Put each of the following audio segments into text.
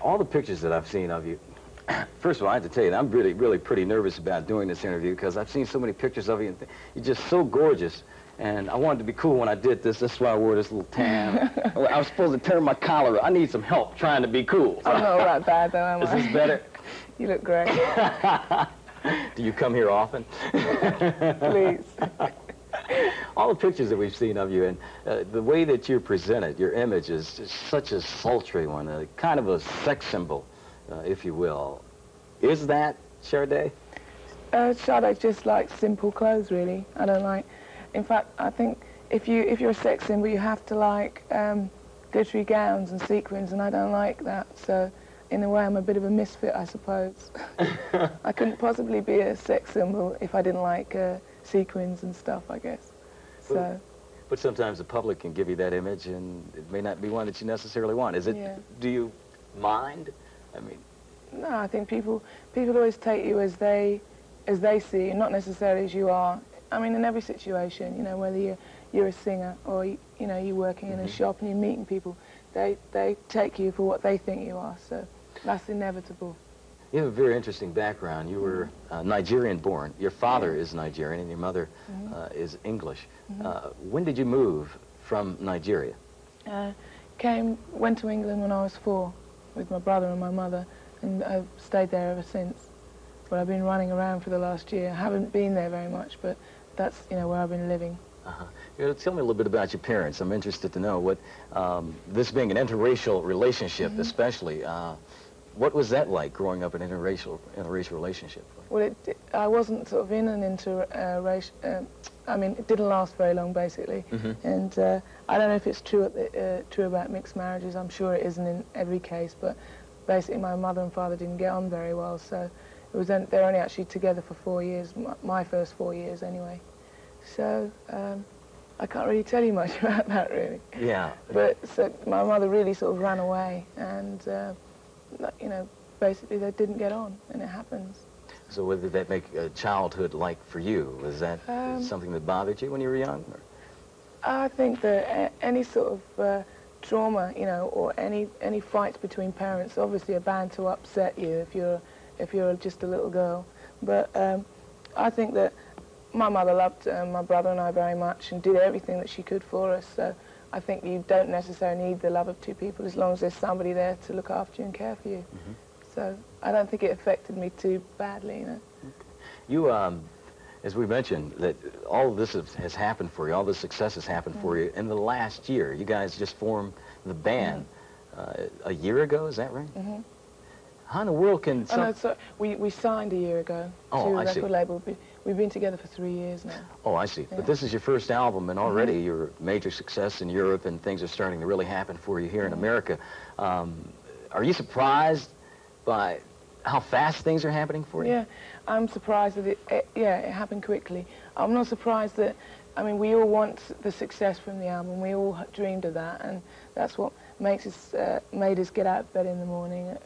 All the pictures that I've seen of you, first of all, I have to tell you that I'm really pretty nervous about doing this interview because I've seen so many pictures of you and you're just so gorgeous. And I wanted to be cool when I did this. That's why I wore this little tan. I was supposed to turn my collar. I need some help trying to be cool. So. I'm not that bad, though, am I? Is this better? You look great. Do you come here often? Please. All the pictures that we've seen of you and the way that you're presented, your image is just such a sultry one, kind of a sex symbol, if you will. Is that Sade? Sade just likes simple clothes, really. I don't like... In fact, I think if you're a sex symbol, you have to like glittery gowns and sequins, and I don't like that. So, in a way, I'm a bit of a misfit, I suppose. I couldn't possibly be a sex symbol if I didn't like sequins and stuff, I guess. So. But sometimes the public can give you that image, and it may not be one that you necessarily want. Is it? Yeah. Do you mind? I mean. No, I think people always take you as they see you, not necessarily as you are. I mean, in every situation, you know, whether you're a singer or, you know, you're working in a shop and you're meeting people, they take you for what they think you are, so that's inevitable. You have a very interesting background. You were Nigerian-born. Your father is Nigerian and your mother is English. When did you move from Nigeria? Went to England when I was 4 with my brother and my mother, and I've stayed there ever since. But I've been running around for the last year. I haven't been there very much, but that's, you know, where I've been living. You know, tell me a little bit about your parents. I'm interested to know what, this being an interracial relationship especially, what was that like growing up in an interracial relationship? Well, I wasn't sort of in an interracial, I mean, it didn't last very long, basically. And I don't know if it's true about mixed marriages. I'm sure it isn't in every case, but basically my mother and father didn't get on very well, so it was they're only actually together for 4 years, my first 4 years anyway. So I can't really tell you much about that, really. Yeah. But so my mother really sort of ran away, and you know, basically they didn't get on, and it happens. So what did that make childhood like for you? Was that something that bothered you when you were young? Or? I think that any sort of trauma, you know, or any fights between parents obviously are bound to upset you if you're just a little girl. But I think that my mother loved my brother and I very much and did everything that she could for us. So I think you don't necessarily need the love of two people as long as there's somebody there to look after you and care for you. So I don't think it affected me too badly, you know. You, as we mentioned, that all of this has happened for you, all this success has happened for you in the last year. You guys just formed the band a year ago, is that right? How in the world can... Oh, no, so we signed a year ago to a record label. We've been together for 3 years now. Oh, I see. Yeah. But this is your first album, and already you're a major success in Europe, and things are starting to really happen for you here in America. Are you surprised by how fast things are happening for you? Yeah, I'm surprised that it happened quickly. I'm not surprised that, I mean, we all want the success from the album. We all dreamed of that, and that's what made us get out of bed in the morning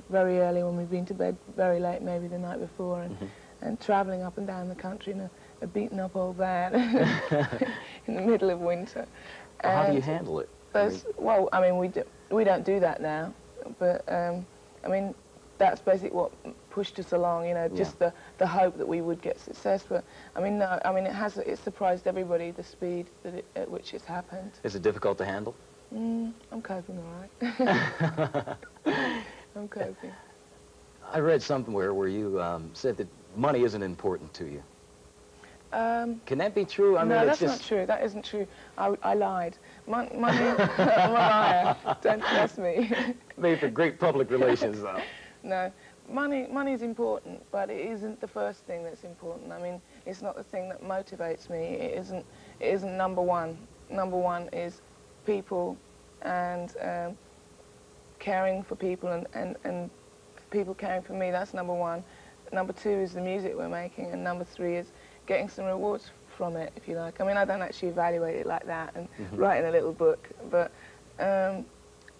very early when we've been to bed very late, maybe the night before, and travelling up and down the country in a beaten-up old van in the middle of winter. How do you handle it? Well, I mean, we don't do that now, but I mean, that's basically what pushed us along, you know, just the hope that we would get success. But I mean, no, I mean, it surprised everybody, the speed at which it's happened. Is it difficult to handle? I'm coping all right. I'm coping. I read somewhere where you said that money isn't important to you. Can that be true? I mean, no, that's not true. That isn't true. I lied. Money, I'm a liar. Don't trust me. Made for great public relations, though. No, money is important, but it isn't the first thing that's important. I mean, it's not the thing that motivates me. It isn't number one. Number one is people and caring for people and people caring for me. That's number one. Number two is the music we're making, and number three is getting some rewards from it, if you like. I mean, I don't actually evaluate it like that and writing a little book, but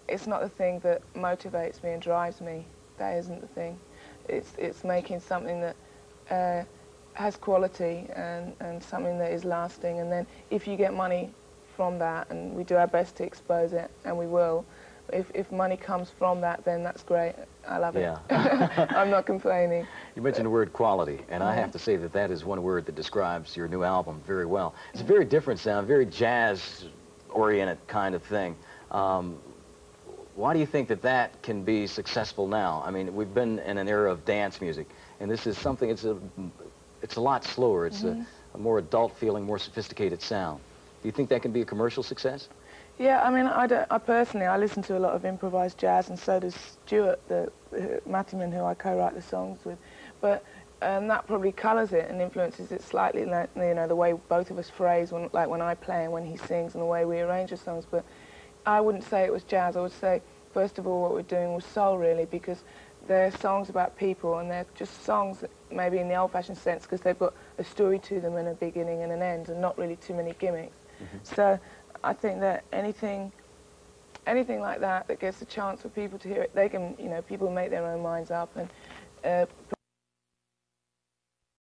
it's not the thing that motivates me and drives me. That isn't the thing. It's making something that has quality and something that is lasting, and then if you get money from that, and we do our best to expose it, and we will, if money comes from that, then that's great. I love it. Yeah. I'm not complaining. You mentioned the word quality, and I have to say that that is one word that describes your new album very well. It's a very different sound, very jazz-oriented kind of thing. Why do you think that that can be successful now? I mean, we've been in an era of dance music, and this is something, it's a lot slower. It's a more adult-feeling, more sophisticated sound. Do you think that can be a commercial success? Yeah, I mean, I personally, I listen to a lot of improvised jazz, and so does Stuart, the Mattyman, who I co-write the songs with. But that probably colours it and influences it slightly, like, you know, the way both of us phrase, like when I play and when he sings, and the way we arrange the songs. But I wouldn't say it was jazz. I would say, first of all, what we're doing was soul, really, because they're songs about people, and they're just songs that maybe in the old-fashioned sense, because they've got a story to them and a beginning and an end, and not really too many gimmicks. So I think that anything like that that gets a chance for people to hear it, they can, you know, people make their own minds up, and